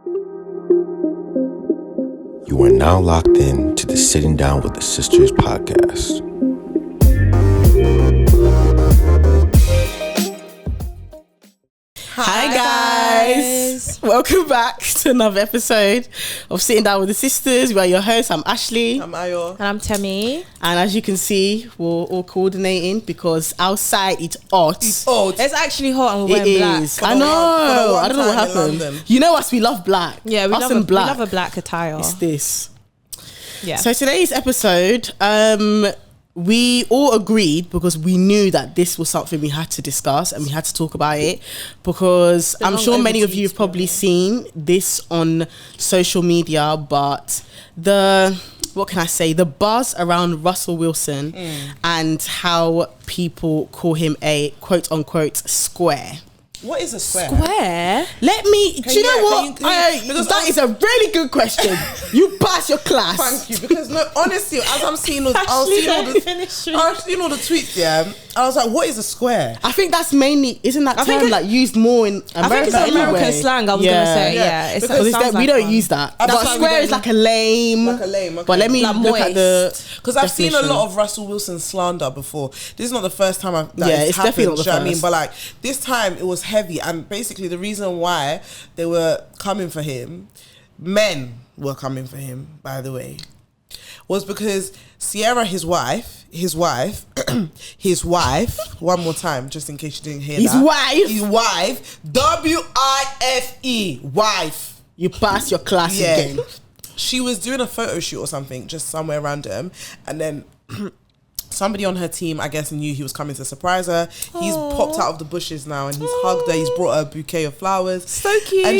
You are now locked in to the Sitting Down with the Sisters podcast. Hi guys, welcome back to another episode of Sitting Down with the Sisters. We are your hosts. I'm Ashley. I'm Ayo. And I'm Temi. And as you can see, we're all coordinating because outside it's hot. It's actually hot and we're wearing black. I know. I don't know what happened. You know us, we love black. Yeah, we love a black attire. It's this. Yeah. So today's episode, we all agreed because we knew that this was something we had to discuss and we had to talk about it because I'm sure many of you have probably seen this on social media, but the buzz around Russell Wilson and how people call him a quote unquote square. What is a square? Let me. Do you know what? That is a really good question. You pass your class. Thank you. Because no, honestly, as I'm seeing all the tweets, yeah, I was like, what is a square? I think that's mainly, isn't that term like used more in America? I think it's American slang. I was gonna say, yeah. Because we don't use that. But square is like a lame. Okay. But let me look at the. Because I've seen a lot of Russell Wilson slander before. This is not the first time it's definitely happened. not the first. I mean, but like this time it was heavy, and basically the reason why they were coming for him, men were coming for him, by the way, was because Ciara, his wife, one more time, just in case you didn't hear his wife, W-I-F-E, wife. You pass your class again. She was doing a photo shoot or something, just somewhere random, and then somebody on her team, I guess, knew he was coming to surprise her. He's popped out of the bushes now and he's hugged her. He's brought her a bouquet of flowers. So cute. And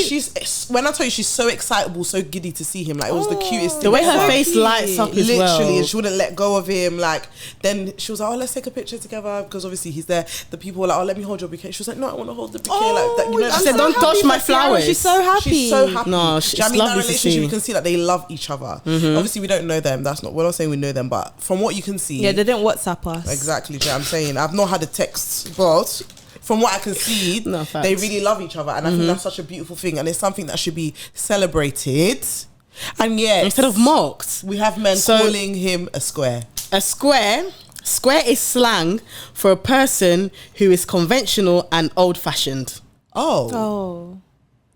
when I tell you, she's so excitable, so giddy to see him. Like, it was the cutest thing. The way her face lights up as well. Literally, and she wouldn't let go of him. Like, then she was like, let's take a picture together because obviously he's there. The people were like, let me hold your bouquet. She was like, no, I want to hold the bouquet. Like that. You know, she said, don't touch my flowers. She's so happy. No, it's lovely that relationship, to see. you can see that they love each other. Obviously, we don't know them. We're not saying we know them, but from what you can see. Yeah, they didn't WhatsApp us. Exactly, I'm saying I've not had a text, but from what I can see, they really love each other, and I think that's such a beautiful thing, and it's something that should be celebrated. And instead of mocked, we have men calling him a square. A square is slang for a person who is conventional and old-fashioned. Oh.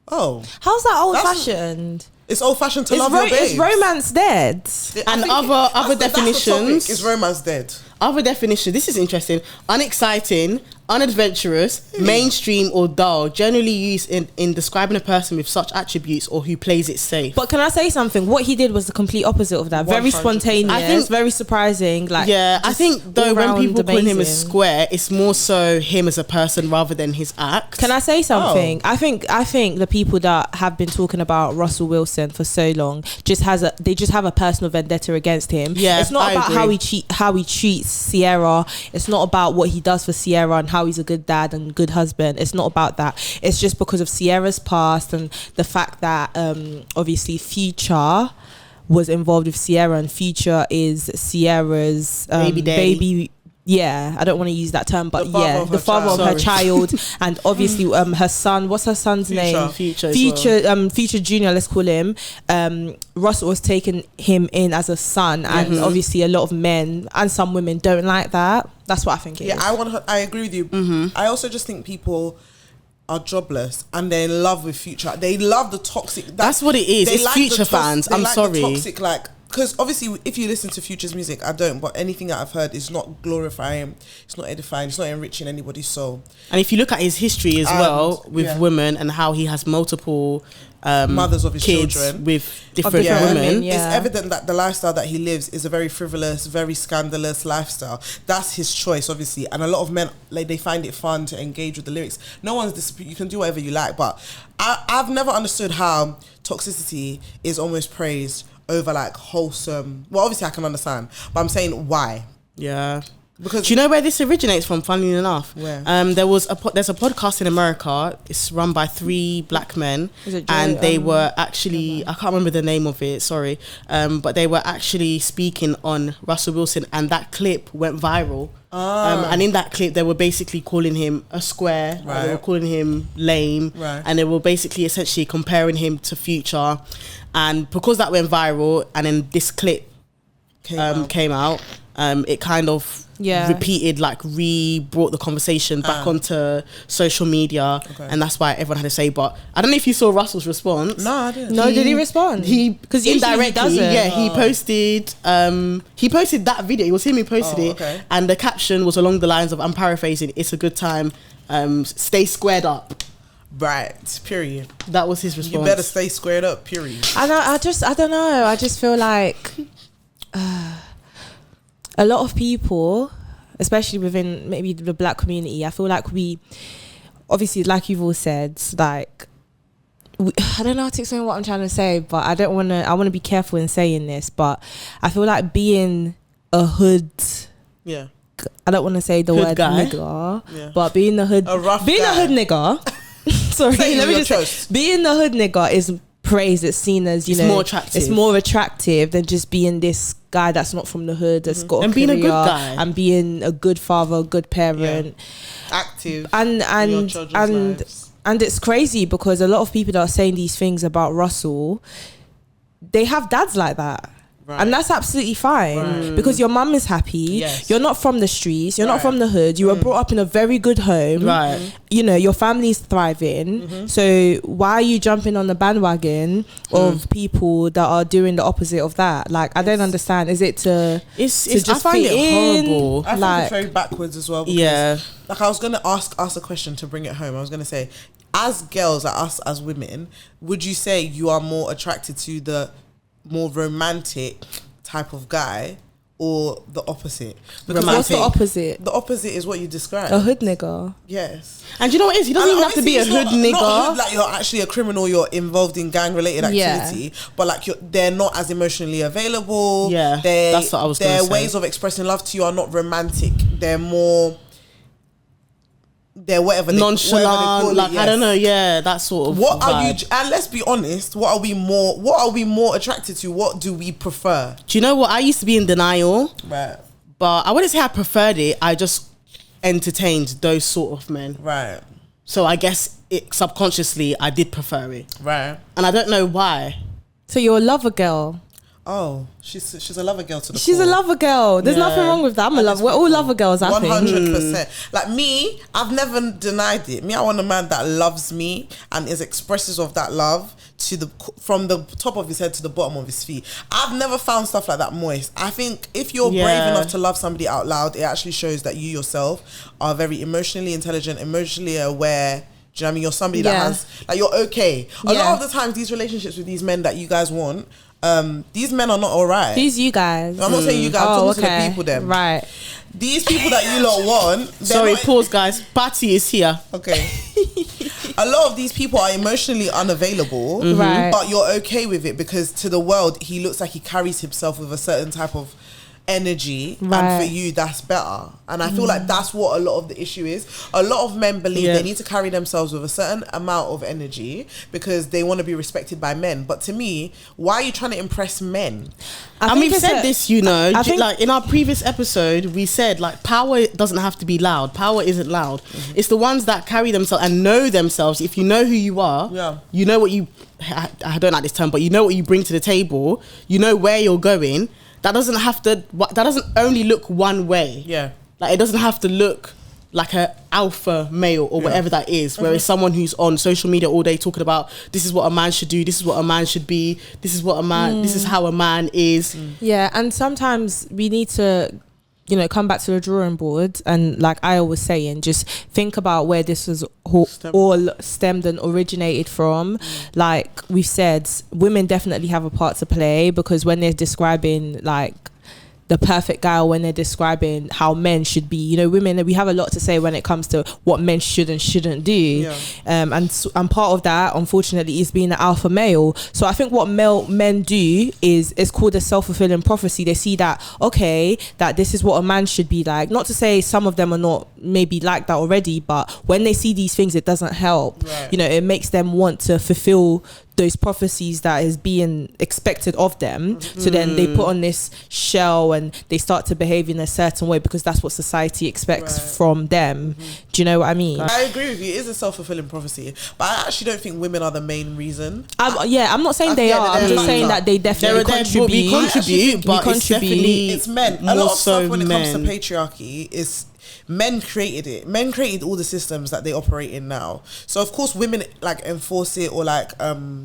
How's that old-fashioned? It's old-fashioned to love your babes. Is romance dead? And other definitions. Is romance dead? Other definition. This is interesting. Unexciting, unadventurous, mainstream or dull. Generally used in describing a person with such attributes or who plays it safe. But can I say something? What he did was the complete opposite of that. 100%. Very spontaneous. I think very surprising. Like, I think though when people call him a square, it's more so him as a person rather than his act. Can I say something? I think the people that have been talking about Russell Wilson for so long they just have a personal vendetta against him. Yeah, it's not about how he treats Ciara. It's not about what he does for Ciara and how he's a good dad and good husband. It's not about that. It's just because of Ciara's past and the fact that obviously Future was involved with Ciara, and Future is Ciara's baby. Yeah, I don't want to use that term, but the father of her child, and obviously her son. What's her son's name? Future Junior. Let's call him. Russell was taking him in as a son, and obviously a lot of men and some women don't like that. That's what I think it is. Yeah, I agree with you. I also just think people are jobless and they're in love with Future. They love the toxic. That's what it is. It's like Future fans. I'm sorry. The toxic, because obviously if you listen to Future's music, I don't, but anything that I've heard is not glorifying, it's not edifying, it's not enriching anybody's soul. And if you look at his history as well with women and how he has multiple mothers of his kids children with different women, it's evident that the lifestyle that he lives is a very frivolous, very scandalous lifestyle. That's his choice, obviously, and a lot of men, like, they find it fun to engage with the lyrics. No one's you can do whatever you like, but I've never understood how toxicity is almost praised over like wholesome. Well, obviously I can understand, but I'm saying why. Because do you know where this originates from? Funnily enough, Where? there's a podcast in America. It's run by 3 black men, Is it and Joe, they were actually, I can't remember the name of it. Sorry, but they were actually speaking on Russell Wilson, and that clip went viral. And in that clip, they were basically calling him a square. Right. They were calling him lame, Right. and they were basically essentially comparing him to Future. And because that went viral, and then this clip came out, it kind of repeated, like brought the conversation back onto social media, and that's why everyone had to say. But I don't know if you saw Russell's response. No, I didn't. No, did he respond? Because indirectly, he doesn't. he posted that video. It was him who posted it, okay. and the caption was along the lines of, I'm paraphrasing, "It's a good time, stay squared up." Right, period. That was his response. You better stay squared up, period. And I don't know. I just feel like a lot of people, especially within maybe the black community, I feel like we, obviously, like you've all said, like, I don't know how to explain what I'm trying to say, but I want to be careful in saying this, but I feel like being a hood, Yeah. I don't want to say the Hood word guy. nigger, but being the hood, A rough being guy. a hood nigger, sorry, Say it let me with just your say, chest. being the hood nigger is praised. It's seen as, It's more attractive. It's more attractive than just being this guy that's not from the hood, that's got And a being a career, good guy. and being a good father, a good parent, Active. and your children's lives. and it's crazy because a lot of people that are saying these things about Russell, they have dads like that. Right. And that's absolutely fine, Right. because your mum is happy. Yes. You're not from the streets. You're not Right. from the hood. You were brought up in a very good home. Right. You know, your family's thriving. So why are you jumping on the bandwagon of people that are doing the opposite of that? Like, I don't understand. Is it to It's to I just find fit it in? horrible. I think like- it's very backwards as well. Because, Yeah. Like, I was going to ask us a question to bring it home. I was going to say, as girls, like us as women, would you say you are more attracted to the more romantic type of guy or the opposite? Because What's the I think opposite? the opposite is what you described. A hood nigger. Yes. And do you know what it is? He doesn't And even have to be a obviously hood it's nigger. not hood, like you're actually a criminal, you're involved in gang related activity, but like they're not as emotionally available. Yeah, that's what I was gonna Their say. ways of expressing love to you are not romantic. They're more, they're whatever Nonchalant, call like it, I don't know, yes. yeah, that sort of What are vibe. you? And let's be honest. What are we more attracted to? What do we prefer? Do you know what? I used to be in denial, Right. but I wouldn't say I preferred it. I just entertained those sort of men. Right. So I guess subconsciously I did prefer it, Right. and I don't know why. So you're a lover girl. Oh, she's a lover girl to the She's a core. lover girl. There's Yeah. nothing wrong with that. I'm a lover. We're all lover girls, I think. 100%. Like me, I've never denied it. Me, I want a man that loves me and is expressive of that love from the top of his head to the bottom of his feet. I've never found stuff like that moist. I think if you're brave Yeah. enough to love somebody out loud, it actually shows that you yourself are very emotionally intelligent, emotionally aware. Do you know what I mean? You're somebody that Yeah. has, like, you're okay. A Yeah. lot of the times, these relationships with these men that you guys want, these men are not alright. Who's you guys? I'm not saying you guys, I'm talking to the people them. Right. These people that you lot want, they're Sorry, not- pause, guys. Patty is here. Okay. A lot of these people are emotionally unavailable, Right. but you're okay with it because to the world, he looks like he carries himself with a certain type of energy, and Right. for you, that's better. And I feel like that's what a lot of the issue is. A lot of men believe Yeah. they need to carry themselves with a certain amount of energy because they want to be respected by men. But to me, why are you trying to impress men? And think we've it's said a- this, you know, I think- like in our previous episode, we said like power doesn't have to be loud. Power isn't loud. It's the ones that carry themselves and know themselves. If you know who you are, Yeah. you know what you, I don't like this term, but you know what you bring to the table. You know where you're going. That doesn't have to, that doesn't only look one way. Yeah. Like it doesn't have to look like a alpha male or whatever that is, where it's someone who's on social media all day talking about this is what a man should do, this is what a man should be, this is what a man, this is how a man is. Yeah, and sometimes we need to, you know, come back to the drawing board, and like I was saying, just think about where this was all stemmed and originated from. Like we've said, women definitely have a part to play, because when they're describing like the perfect guy, or when they're describing how men should be. You know, women, we have a lot to say when it comes to what men should and shouldn't do. Yeah. And part of that, unfortunately, is being an alpha male. So I think what men do is called a self-fulfilling prophecy. They see that, okay, that this is what a man should be like. Not to say some of them are not maybe like that already, but when they see these things, it doesn't help. Right. You know, it makes them want to fulfill those prophecies that is being expected of them. So then they put on this shell and they start to behave in a certain way because that's what society expects from them. Do you know what I mean? I agree with you. It is a self-fulfilling prophecy, but I actually don't think women are the main reason. I'm not saying they are. I'm just saying that they definitely contribute. But it's definitely it's men. A lot of stuff when it comes to patriarchy is men created it. Men created all the systems that they operate in now. So of course women like enforce it, or like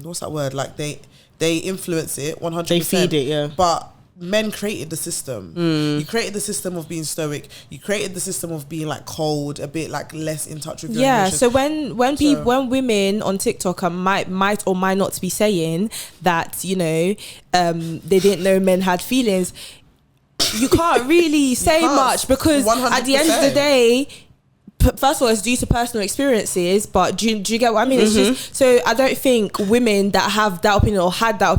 what's that word? Like they influence it 100%. They feed it, yeah. But men created the system. You created the system of being stoic. You created the system of being like cold, a bit like less in touch with your emotions. So when women on TikTok might or might not be saying that, you know, they didn't know men had feelings, you can't really say much, because 100%. at the end of the day, first of all, it's due to personal experiences, but do you get what I mean? It's just, so I don't think women that have that opinion or had that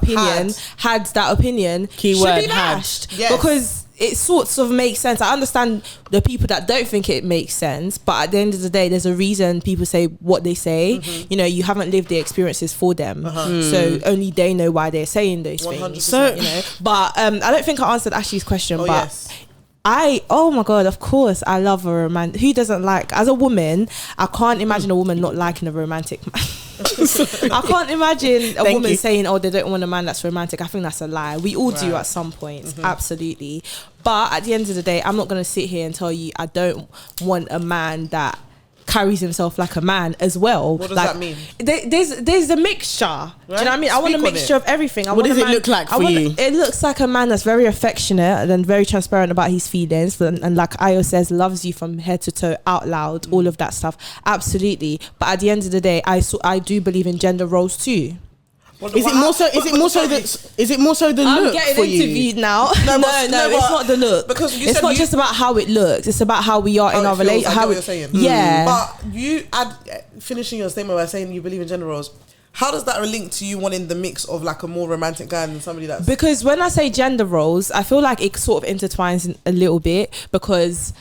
opinion Keyword should be bashed. Yes. Because it sorts of makes sense. I understand the people that don't think it makes sense, but at the end of the day, there's a reason people say what they say. You know, you haven't lived the experiences for them, so only they know why they're saying those 100%. things. So, you know, but I don't think I answered Ashley's question. But Yes. oh my God, of course I love a romantic. Who doesn't like? As a woman, I can't imagine a woman not liking a romantic man. I can't imagine a woman saying, oh, they don't want a man that's romantic. I think that's a lie. We all do at some point, absolutely. But at the end of the day, I'm not going to sit here and tell you I don't want a man that carries himself like a man as well. What does like, that mean? There's a mixture. Right? Do you know what I mean? I want a mixture of everything. What does it look like for you? It looks like a man that's very affectionate and very transparent about his feelings, and like Ayo says, loves you from head to toe, out loud, all of that stuff. Absolutely. But at the end of the day, I do believe in gender roles too. Is it more so the look? I'm getting for you? interviewed now. No, it's not the look. Because it's not just about how it looks. It's about how we are in our relationship. I get what you're saying. Yeah. But you finishing your statement by saying you believe in gender roles. How does that relate to you wanting the mix of like a more romantic guy than somebody that's... Because when I say gender roles, I feel like it sort of intertwines a little bit, because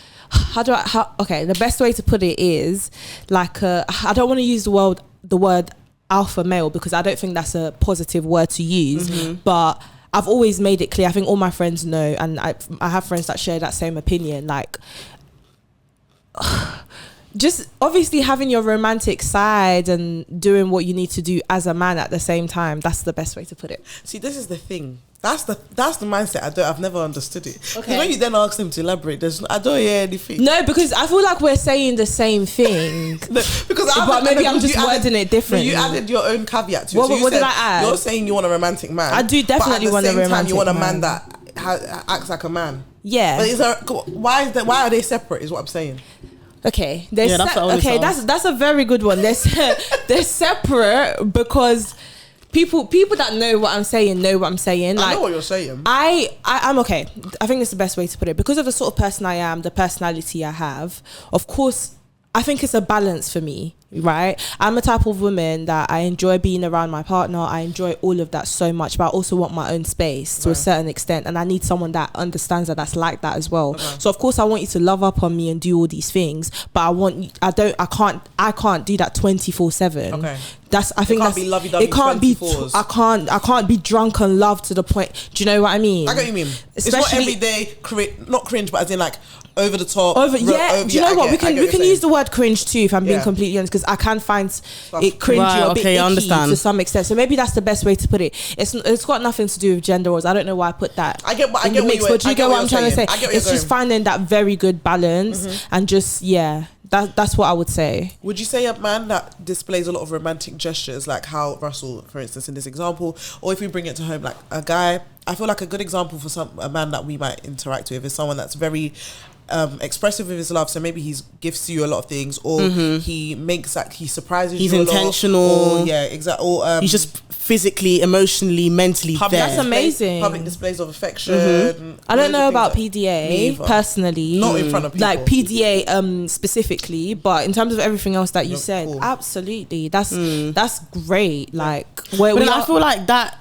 the best way to put it is like I don't want to use the word alpha male, because I don't think that's a positive word to use, but I've always made it clear. I think all my friends know, and I have friends that share that same opinion, like just obviously having your romantic side and doing what you need to do as a man at the same time. That's the best way to put it. See, this is the thing. That's the mindset. I've never understood it. Okay. When you then ask them to elaborate, I don't hear anything. No, because I feel like we're saying the same thing. No, because but maybe I'm just wording it differently. You added your own caveat to it. What did I add? You're saying you want a romantic man. I do definitely want a romantic man. You want a man that acts like a man. Yeah. But why are they separate? Is what I'm saying. Okay, that's a very good one. They're separate because people that know what I'm saying know what I'm saying. I know what you're saying. I'm okay. I think it's the best way to put it, because of the sort of person I am, the personality I have. Of course, I think it's a balance for me, right? I'm a type of woman that I enjoy being around my partner. I enjoy all of that so much, but I also want my own space to a certain extent, and I need someone that understands that's like that as well. So of course I want you to love up on me and do all these things, but I can't do that 24/7. Okay. It can't be I can't be drunk and love to the point. Do you know what I mean? I get what you mean. Especially, it's not every day not cringe, but as in like over the top. Do you know what? We can use the word cringe too, if I'm being completely honest, because I can find it cringy or a bit icky to some extent. So maybe that's the best way to put it. It's got nothing to do with gender roles. I don't know why I put that. I get what do you get what I'm trying to say? It's just finding that very good balance and just that's what I would say. Would you say a man that displays a lot of romantic gestures, like how Russell, for instance, in this example, or if we bring it to home, like a guy, I feel like a good example for a man that we might interact with is someone that's very expressive with his love, so maybe he gifts you a lot of things, or he makes like he surprises He's you intentional. a lot, or, yeah, exactly. Or he's just physically, emotionally, mentally there. That's amazing. Public displays of affection. I don't know about PDA personally, not in front of people. like PDA specifically, but in terms of everything else that you said, cool. absolutely, that's great. Like, I feel like that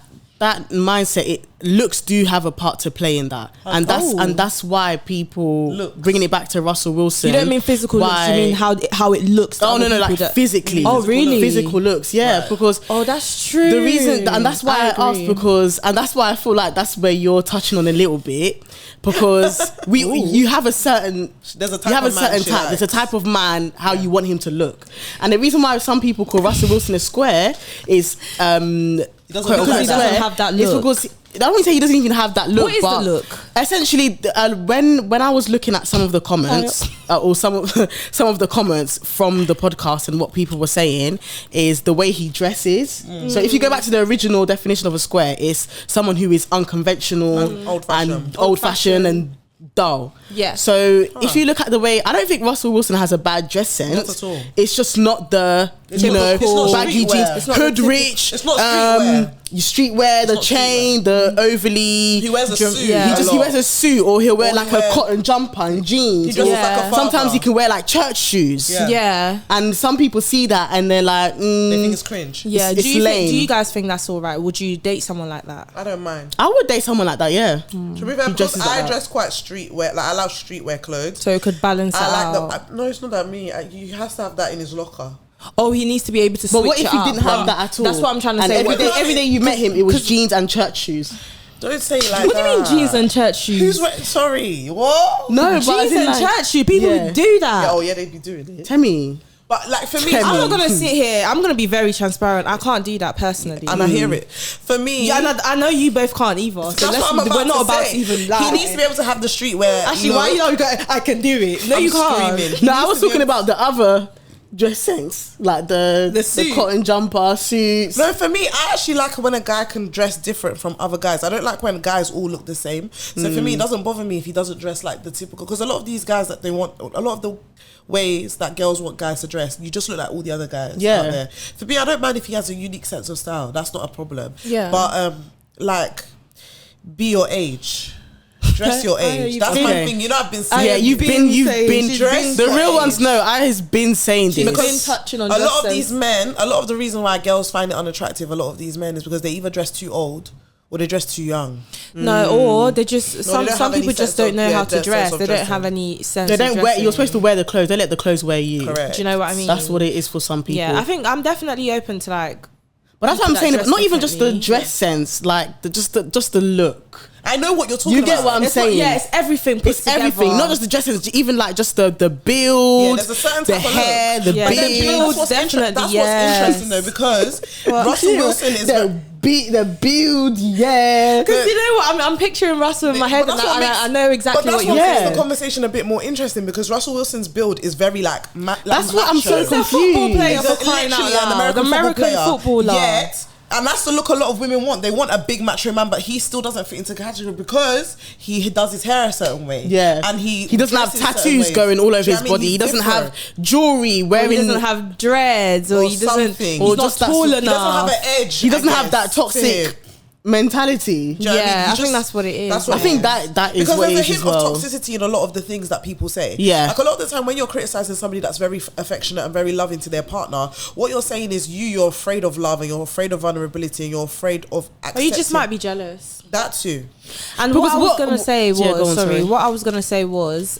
mindset, looks do have a part to play in that, and that's why people bringing it back to Russell Wilson. You don't mean physical looks, you mean how it looks. Oh no, like physically. Oh really? Physical looks, yeah. Right. Because that's true. The reason, and that's why I asked, and that's why I feel like that's where you're touching on a little bit, because you have a certain There's a a type of man how you want him to look, and the reason why some people call Russell Wilson a square is he doesn't have that look. It's because I don't want to say he doesn't even have that look. What is but the look? Essentially, when I was looking at some of the comments, or some of the comments from the podcast, and what people were saying is the way he dresses. So if you go back to the original definition of a square, it's someone who is unconventional, old-fashioned and dull. Yeah. So if you look at the way, I don't think Russell Wilson has a bad dress sense. Not at all. It's just not the baggy jeans, hood rich. It's not streetwear. Streetwear, the chain, the overly. He wears a suit. He wears a suit, or he'll wear like a cotton jumper and jeans. He dresses like a father. Sometimes he can wear like church shoes. Yeah. And some people see that and they're like, they think it's cringe. Yeah. It's lame. Do you guys think that's all right? Would you date someone like that? I don't mind. I would date someone like that. Yeah. To be fair, because I dress quite streetwear. Like I love streetwear clothes. So it could balance out. No, it's not that me. He has to have that in his locker. Oh, he needs to be able to switch. But what if he didn't have that at all? That's what I'm trying to say. Every day you met him, it was jeans and church shoes. Don't say it like what that. do you mean jeans and church shoes? Who's wearing? Sorry, what? No, jeans and church shoes. People would do that. Yeah, they'd be doing it. Tell me. But like for me, I'm not gonna sit here. I'm gonna be very transparent. I can't do that personally, and I hear it. For me, yeah, and I know you both can't either. So we're not about to even lie. He needs to be able to have the streetwear. Actually, why you don't go? I can do it. No, you can't. Screaming. No, I was talking about the other dress sense, like the cotton jumper suits. No, for me, I actually like when a guy can dress different from other guys. I don't like when guys all look the same. So for me, it doesn't bother me if he doesn't dress like the typical. Because a lot of these guys that they want, a lot of the ways that girls want guys to dress, you just look like all the other guys out there. For me, I don't mind if he has a unique sense of style. That's not a problem. Yeah. But like, be your age. Dress your age. That's my thing. You know, I've been saying. Yeah, you've been dressed. The real ones know. I has been saying this. Because touching on a lot of these men, a lot of the reason why girls find it unattractive, a lot of these men is because they either dress too old or they dress too young. No, or they just some people just don't know how to dress. They don't have any sense. They don't wear. You're supposed to wear the clothes. They let the clothes wear you. Correct. Do you know what I mean? That's what it is for some people. Yeah, I think I'm definitely open to like. But that's what I'm saying. Not even just the dress sense, like just the look. I know what you're talking about. You get what I'm saying? It's everything. It's everything, not just the dresses, even like just the build, there's a certain the type of hair, look. the beard. The build, definitely. That's what's interesting though, because Russell Wilson is the build, yeah. Because you know what, I'm picturing Russell in my head, and I know exactly what you're saying. But that's what makes the conversation a bit more interesting, because Russell Wilson's build is very like that's what I'm so confused. Football player for crying out loud. An American footballer. Yet. And that's the look a lot of women want. They want a big macho man, but he still doesn't fit into the category because he does his hair a certain way. Yeah. And he doesn't have tattoos going all over his body. He doesn't have jewelry wearing. He doesn't have dreads, or he doesn't. He's not tall enough. He doesn't have an edge. He doesn't have that toxic mentality. Yeah, I think that's what it is. I think that is what it is as well. Because there's a hint of toxicity in a lot of the things that people say. Yeah. Like a lot of the time when you're criticizing somebody that's very affectionate and very loving to their partner, what you're saying is you're afraid of love, and you're afraid of vulnerability, and you're afraid of accepting. Or you just might be jealous. That too. And what I was going to say was,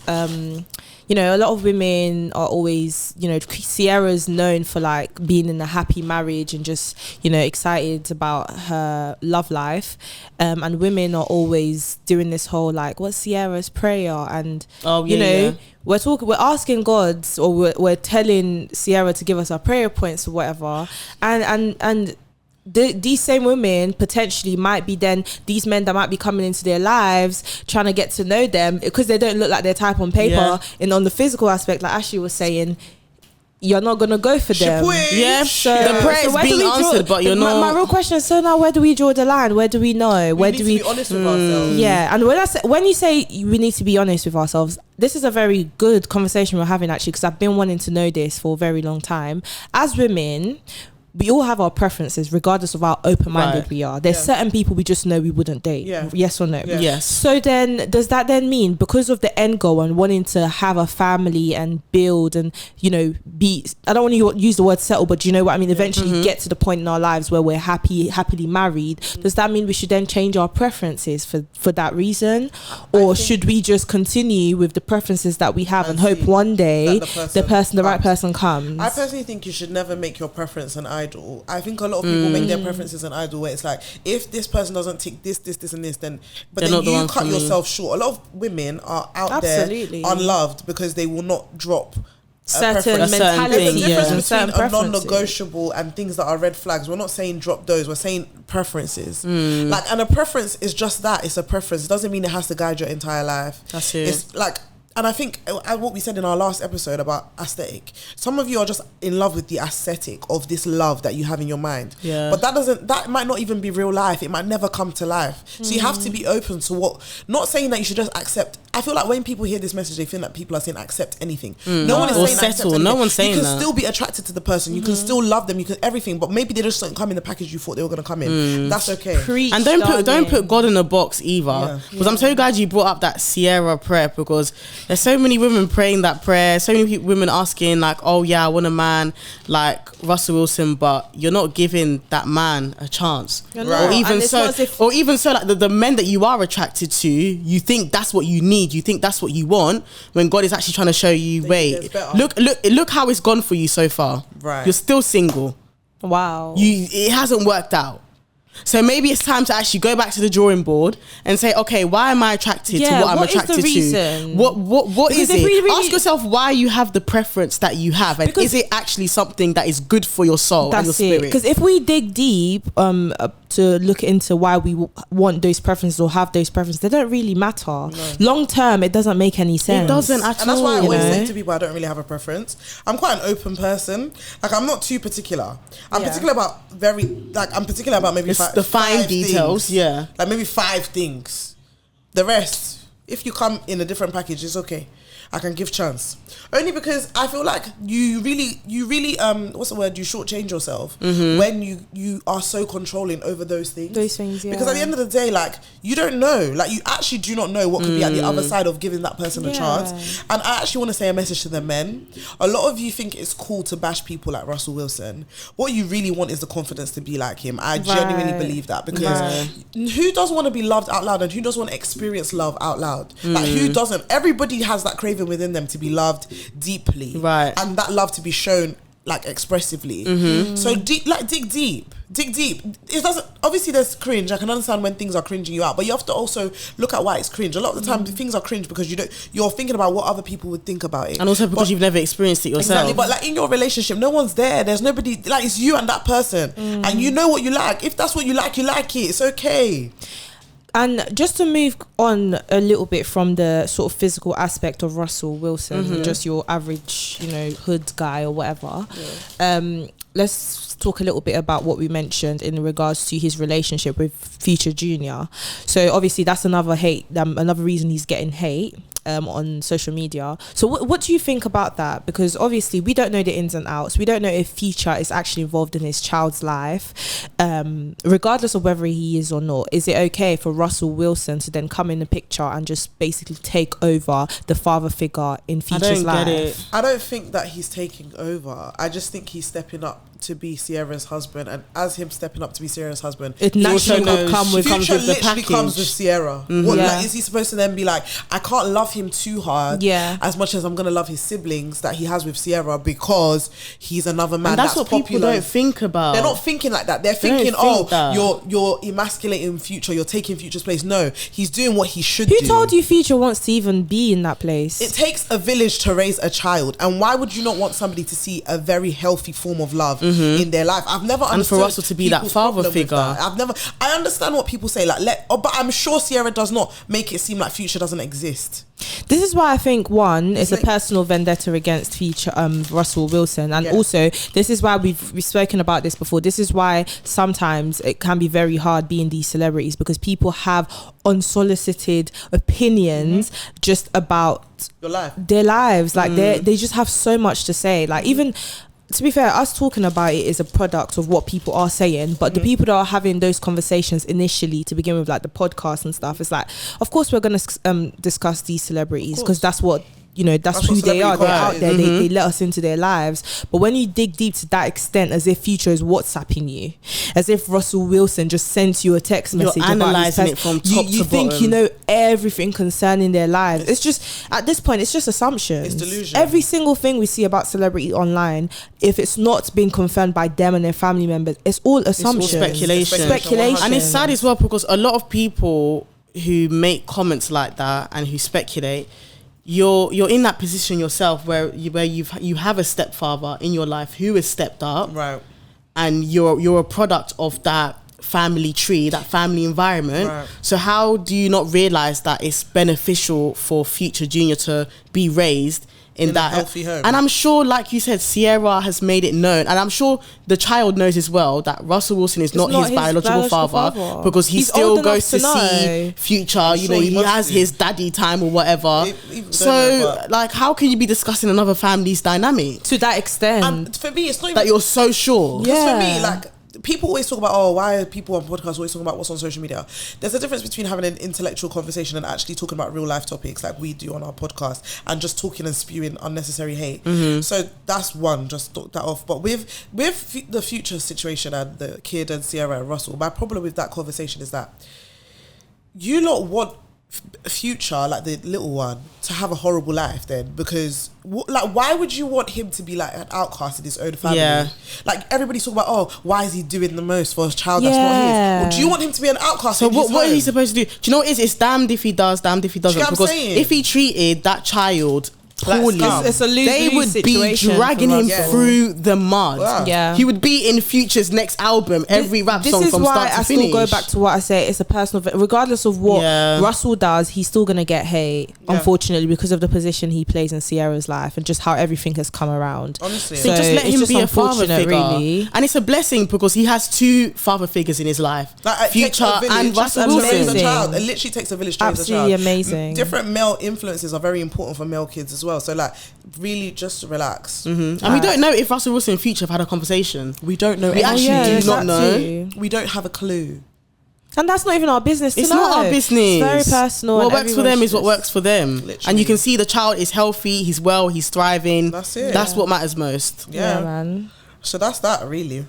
you know, a lot of women are always, you know, Ciara's known for like being in a happy marriage and just, you know, excited about her love life. And women are always doing this whole like, what's Ciara's prayer? And, you know, we're asking God, or we're telling Ciara to give us our prayer points or whatever. And these same women potentially might be then these men that might be coming into their lives trying to get to know them because they don't look like their type on paper and on the physical aspect, like Ashley was saying. you're not gonna go for them. Yeah, So the prayer is where do being we draw- answered, but you're not. My real question is, so now where do we draw the line? Where do we know? Where we do need we? to be honest with ourselves? Yeah, and when you say we need to be honest with ourselves, this is a very good conversation we're having actually, because I've been wanting to know this for a very long time. As women, we all have our preferences regardless of how open-minded Right. we are. There's certain people we just know we wouldn't date. Yeah. Yes or no? Yeah. Yes. So then does that then mean, because of the end goal and wanting to have a family and build and, you know, be, I don't want to use the word settle, but do you know what I mean? Eventually get to the point in our lives where we're happily married. Does that mean we should then change our preferences for that reason? Or should we just continue with the preferences that we have and hope one day the right person comes? I personally think you should never make your preference an idol. I think a lot of people make their preferences an idol, where it's like, if this person doesn't tick this and this, then They're not the you one cut for me. yourself short. A lot of women are out Absolutely. there unloved because they will not drop certain preference. mentality, There's a difference and certain between a preferences. non-negotiable and things that are red flags. We're not saying drop those. We're saying preferences. Like, and a preference is just that. It's a preference. It doesn't mean it has to guide your entire life. That's it. It's like, and I think what we said in our last episode about aesthetic, some of you are just in love with the aesthetic of this love that you have in your mind. Yeah. But that might not even be real life. It might never come to life. So you have to be open to what, not saying that you should just accept. I feel like when people hear this message, they feel like people are saying accept anything. No one is Or saying settle. accept anything. No one's saying you can that. still be attracted to the person. You can still love them. You can everything. But maybe they just don't come in the package you thought they were going to come in. That's okay. Preach, And don't darling. put God in a box either. Because I'm so glad you brought up that Ciara prayer, because there's so many women praying that prayer, so many women asking like, oh yeah, I want a man like Russell Wilson, but you're not giving that man a chance. You're Right. not. Or even And it's so, not as if- like the men that you are attracted to, you think that's what you need, you think that's what you want, when God is actually trying to show you, there's wait, better. look how it's gone for you so far. Right. You're still single. Wow. It hasn't worked out. So maybe it's time to actually go back to the drawing board and say, okay, why am I attracted to what I'm what is the attracted reason? to? What Because is if it? we really- Ask yourself why you have the preference that you have, and Because- is it actually something that is good for your soul and your That's it. spirit? Because if we dig deep to look into why we want those preferences or have those preferences, they don't really matter. Long term, it doesn't make any sense. It doesn't at And that's why I all. always know? say to people, I don't really have a preference. I'm quite an open person. Like, I'm not too particular. I'm particular about I'm particular about maybe It's the fine five details, things. yeah. Like maybe 5 things. The rest, if you come in a different package, it's okay. I can give chance. Only because I feel like you really what's the word? You shortchange yourself when you are so controlling over those things. Those things, yeah. Because at the end of the day, like, you don't know. Like, you actually do not know what could be at the other side of giving that person a chance. And I actually want to say a message to the men. A lot of you think it's cool to bash people like Russell Wilson. What you really want is the confidence to be like him. I genuinely believe that, because who doesn't want to be loved out loud, and who doesn't want to experience love out loud? Like, who doesn't? Everybody has that craving within them to be loved deeply, Right. and that love to be shown like expressively. So dig deep. It doesn't, obviously there's cringe. I can understand when things are cringing you out, but you have to also look at why it's cringe. A lot of the time things are cringe because you're thinking about what other people would think about it, And also because you've never experienced it yourself. exactly. But like, in your relationship, no one's there's nobody, like, it's you and that person, and you know what you like. If that's what you like it. It's okay. And just to move on a little bit from the sort of physical aspect of Russell Wilson, just your average, hood guy or whatever, let's talk a little bit about what we mentioned in regards to his relationship with Future Junior. So obviously that's another reason he's getting hate on social media. So what do you think about that? Because obviously we don't know the ins and outs. We don't know if Future is actually involved in his child's life. Regardless of whether he is or not, is it okay for Russell Wilson to then come in the picture and just basically take over the father figure in Future's life? I don't think that he's taking over. I just think he's stepping up to be Ciara's husband, and as him stepping up to be Ciara's husband, It naturally also could come with Future with the literally package. comes with Ciara. What, Yeah. like, is he supposed to then be like, I can't love him too hard, as much as I'm gonna love his siblings that he has with Ciara, because he's another man And that's what popular. people don't think about. They're not thinking like that. They're They don't thinking, think that. you're emasculating Future, you're taking Future's place. No, he's doing what he should Who do. told you Future wants to even be in that place? It takes a village to raise a child, and why would you not want somebody to see a very healthy form of love in their life. I've never understood. And for Russell to be that people's father problem with figure. that. I understand what people say, but I'm sure Ciara does not make it seem like Future doesn't exist. This is why I think one is like, a personal vendetta against Future, Russell Wilson, and also this is why we've spoken about this before. This is why sometimes it can be very hard being these celebrities, because people have unsolicited opinions just about your life, their lives. Like they just have so much to say. Like even. To be fair, us talking about it is a product of what people are saying, but the people that are having those conversations initially to begin with, like the podcast and stuff, it's like, of course we're going to discuss these celebrities because that's what, that's who they are. They're out there. They let us into their lives. But when you dig deep to that extent, as if Future is WhatsApping you, as if Russell Wilson just sent you a text message, you're analysing it from top to you think bottom. you know everything concerning their lives. It's just, at this point, it's just assumptions. It's delusion. Every single thing we see about celebrity online, if it's not being confirmed by them and their family members, it's all assumptions. It's all speculation. Speculation. And it's sad as well, because a lot of people who make comments like that and who speculate, you're in that position yourself where you have a stepfather in your life who has stepped up, right? And you're a product of that family tree, that family environment. Right. So how do you not realize that it's beneficial for Future Junior to be raised in that a healthy home? And I'm sure, like you said, Ciara has made it known, and I'm sure the child knows as well that Russell Wilson is not his biological father, because he still goes to see Future. He has his daddy time or whatever. Like, how can you be discussing another family's dynamic to that extent? And for me, it's not even that you're so sure. Because for me, like, people always talk about, why are people on podcasts always talking about what's on social media? There's a difference between having an intellectual conversation and actually talking about real life topics like we do on our podcast, and just talking and spewing unnecessary hate. So that's one, just thought that off. But with the Future situation and the kid and Ciara and Russell, my problem with that conversation is that you lot want Future, like the little one, to have a horrible life then, because why would you want him to be like an outcast in his own family? Like everybody's talking about, why is he doing the most for a child that's not his? Well, do you want him to be an outcast? So what is he supposed to do? Do you know what it is? It's damned if he does, damned if he doesn't. Because if he treated that child poorly, it's a lose-lose they would be dragging him through the mud. He would be in Future's next album, every rap song from start to finish. This is why I still go back to what I say. It's a personal, regardless of what Russell does, he's still gonna get hate, unfortunately, because of the position he plays in Ciara's life and just how everything has come around. Honestly, so just let him be a father figure, really. And it's a blessing because he has two father figures in his life, like, Future and Russell Wilson. It literally takes a village to raise a child. Absolutely amazing. Different male influences are very important for male kids as well. So like, really just relax. And we don't know if Russell Wilson and Future have had a conversation. We don't know. We actually do not know. We don't have a clue. And that's not even our business. It's not our business. It's very personal. What works for them is what works for them. Literally. And you can see the child is healthy, he's well, he's thriving. That's it. That's what matters most. Yeah, man. So that's that, really.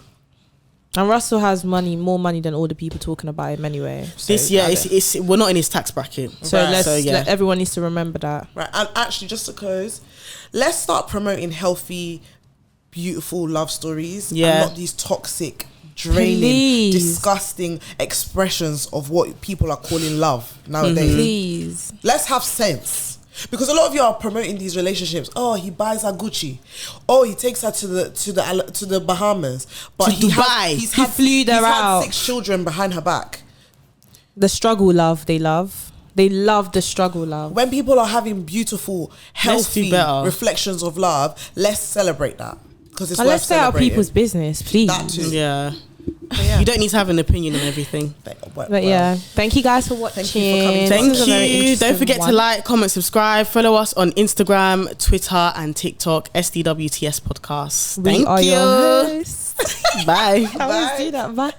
And Russell has more money than all the people talking about him anyway. So it's we're not in his tax bracket. So everyone needs to remember that. Right. And actually, just to close, let's start promoting healthy, beautiful love stories. And not these toxic, draining, disgusting expressions of what people are calling love nowadays. Please. Let's have sense. Because a lot of you are promoting these relationships. He buys her Gucci. He takes her to the Bahamas. But to Dubai. He's flew her out. 6 children behind her back. The struggle love they love. They love the struggle love. When people are having beautiful, healthy reflections of love, let's celebrate that. Because it's worth let's stay out of celebrating. people's business, please. That too. Yeah. You don't need to have an opinion on everything. But thank you guys for watching. Thank you for coming. Thank you. Don't forget to like, comment, subscribe. Follow us on Instagram, Twitter, and TikTok. SDWTS Podcast. We are your hosts. Bye. I always do that. Bye.